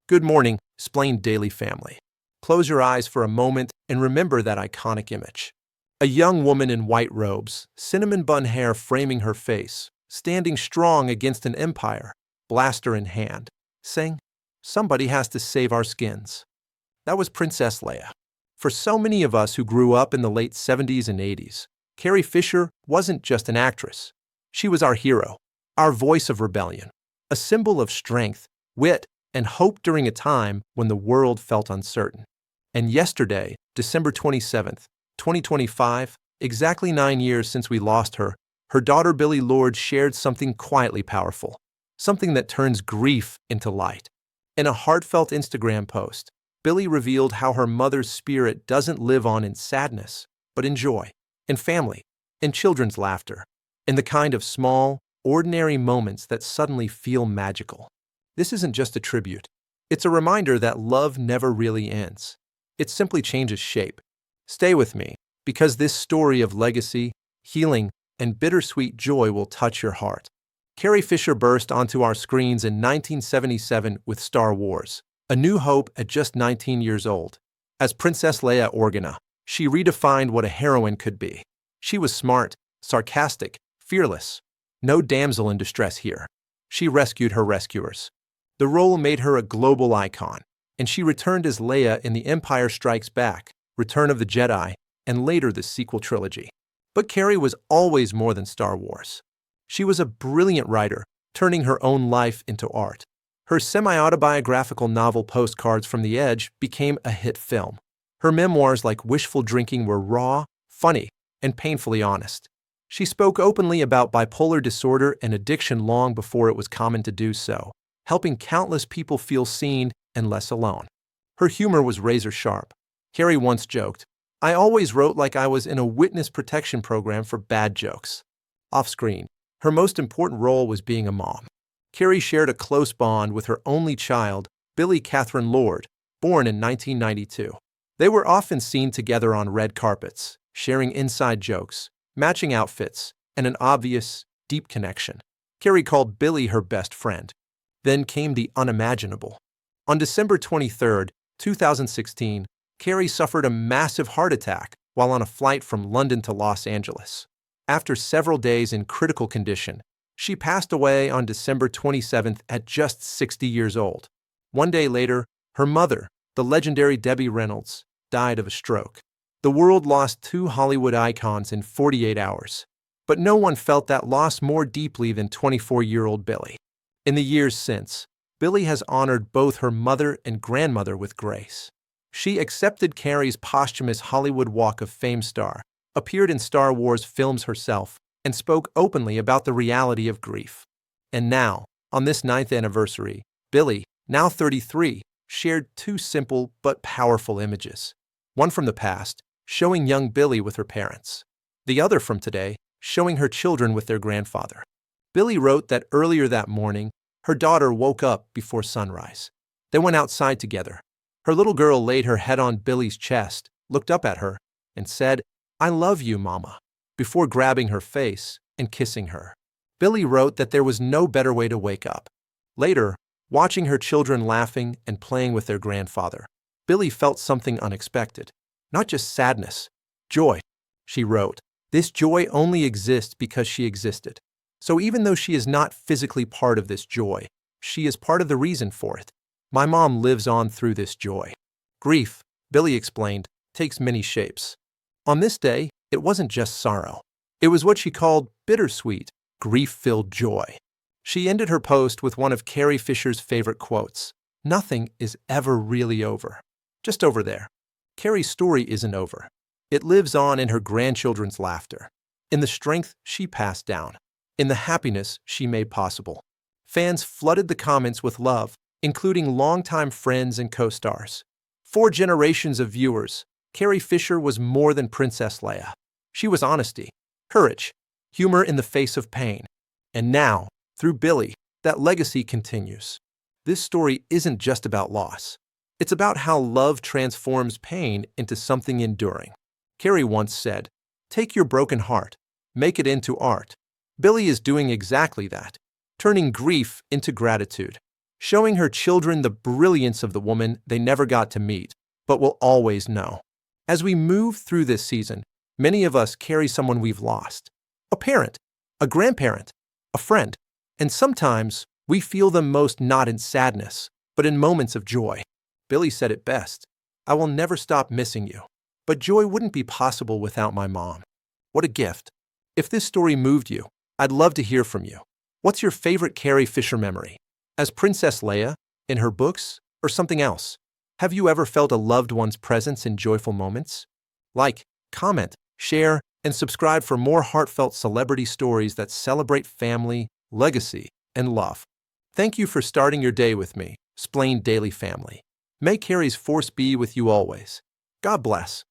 Good morning, Xplained Daily Family. Close your eyes for a moment and remember that iconic image. A young woman in white robes, cinnamon bun hair framing her face, standing strong against an empire, blaster in hand, saying, "Somebody has to save our skins." That was Princess Leia. For so many of us who grew up in the late 70s and 80s, Carrie Fisher wasn't just an actress. She was our hero, our voice of rebellion, a symbol of strength, wit, and hope during a time when the world felt uncertain. And yesterday, December 27th, 2025, exactly 9 years since we lost her, her daughter Billie Lourd shared something quietly powerful, something that turns grief into light. In a heartfelt Instagram post, Billie revealed how her mother's spirit doesn't live on in sadness, but in joy, in family, in children's laughter, in the kind of small, ordinary moments that suddenly feel magical. This isn't just a tribute. It's a reminder that love never really ends. It simply changes shape. Stay with me, because this story of legacy, healing, and bittersweet joy will touch your heart. Carrie Fisher burst onto our screens in 1977 with Star Wars, A New Hope at just 19 years old. As Princess Leia Organa, she redefined what a heroine could be. She was smart, sarcastic, fearless. No damsel in distress here. She rescued her rescuers. The role made her a global icon, and she returned as Leia in The Empire Strikes Back, Return of the Jedi, and later the sequel trilogy. But Carrie was always more than Star Wars. She was a brilliant writer, turning her own life into art. Her semi-autobiographical novel Postcards from the Edge became a hit film. Her memoirs like Wishful Drinking were raw, funny, and painfully honest. She spoke openly about bipolar disorder and addiction long before it was common to do so, helping countless people feel seen and less alone. Her humor was razor sharp. Carrie once joked, "I always wrote like I was in a witness protection program for bad jokes." Off-screen, her most important role was being a mom. Carrie shared a close bond with her only child, Billie Lourd, born in 1992. They were often seen together on red carpets, sharing inside jokes, matching outfits, and an obvious, deep connection. Carrie called Billie her best friend. Then came the unimaginable. On December 23, 2016, Carrie suffered a massive heart attack while on a flight from London to Los Angeles. After several days in critical condition, she passed away on December 27th at just 60 years old. One day later, her mother, the legendary Debbie Reynolds, died of a stroke. The world lost two Hollywood icons in 48 hours. But no one felt that loss more deeply than 24-year-old Billie. In the years since, Billie has honored both her mother and grandmother with grace. She accepted Carrie's posthumous Hollywood Walk of Fame star, appeared in Star Wars films herself, and spoke openly about the reality of grief. And now, on this 9th anniversary, Billie, now 33, shared two simple but powerful images. One from the past, showing young Billie with her parents. The other from today, showing her children with their grandfather. Billie wrote that earlier that morning, her daughter woke up before sunrise. They went outside together. Her little girl laid her head on Billie's chest, looked up at her, and said, "I love you, Mama," before grabbing her face and kissing her. Billie wrote that there was no better way to wake up. Later, watching her children laughing and playing with their grandfather, Billie felt something unexpected. Not just sadness, joy. She wrote, "This joy only exists because she existed. So even though she is not physically part of this joy, she is part of the reason for it. My mom lives on through this joy." Grief, Billie explained, takes many shapes. On this day, it wasn't just sorrow. It was what she called bittersweet, grief-filled joy. She ended her post with one of Carrie Fisher's favorite quotes, "Nothing is ever really over. Just over there." Carrie's story isn't over. It lives on in her grandchildren's laughter, in the strength she passed down, in the happiness she made possible. Fans flooded the comments with love, including longtime friends and co-stars. For generations of viewers, Carrie Fisher was more than Princess Leia. She was honesty, courage, humor in the face of pain. And now, through Billie, that legacy continues. This story isn't just about loss. It's about how love transforms pain into something enduring. Carrie once said, "Take your broken heart, make it into art." Billie is doing exactly that, turning grief into gratitude. showing her children the brilliance of the woman they never got to meet, but will always know. As we move through this season, many of us carry someone we've lost. A parent, a grandparent, a friend, and sometimes we feel them most not in sadness, but in moments of joy. Billie said it best, "I will never stop missing you. But joy wouldn't be possible without my mom." What a gift. If this story moved you, I'd love to hear from you. What's your favorite Carrie Fisher memory? As Princess Leia, in her books, or something else? Have you ever felt a loved one's presence in joyful moments? Like, comment, share, and subscribe for more heartfelt celebrity stories that celebrate family, legacy, and love. Thank you for starting your day with me, Xplained Daily Family. May Carrie's force be with you always. God bless.